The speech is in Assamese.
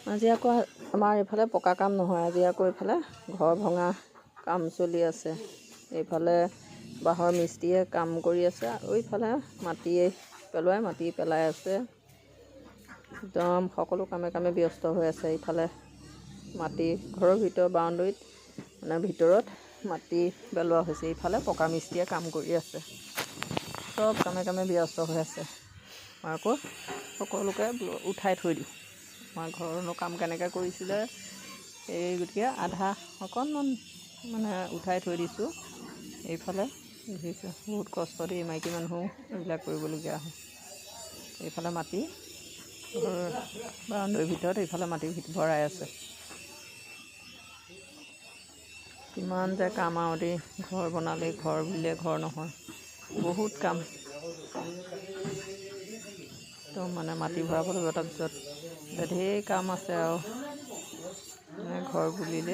আজি আকৌ আমাৰ এইফালে পকা কাম নহয়, আজি আকৌ এইফালে ঘৰ ভঙা কাম চলি আছে। এইফালে বাঁহৰ মিস্ত্ৰীয়ে কাম কৰি আছে আৰু এইফালে মাটি পেলাই আছে। একদম সকলো কামে কামে ব্যস্ত হৈ আছে। এইফালে মাটি ঘৰৰ বাউণ্ডেৰীত ভিতৰত মাটি পেলোৱা হৈছে। এইফালে পকা মিস্ত্ৰীয়ে কাম কৰি আছে। চব কামে কামে ব্যস্ত হৈ আছে। মই আকৌ সকলোকে উঠাই থৈ দিওঁ। আমাৰ ঘৰনো কাম কেনেকৈ কৰিছিলে এই গতিকে আধা অকণমান উঠাই থৈ দিছোঁ। এইফালে দেখিছোঁ বহুত কষ্ট দি মাইকী মানুহো এইবিলাক কৰিবলগীয়া হয়। এইফালে মাটি বাউণ্ডেৰীৰ ভিতৰত এইফালে মাটি ভৰাই আছে। কিমান যে কাম আৰু দেই, ঘৰ বনালেই ঘৰ বুলিলে ঘৰ নহয়, বহুত কাম। একদম মাটি ভৰাব লাগিব, তাৰপিছত ঢেৰ কাম আছে আৰু ঘৰ বুলিলে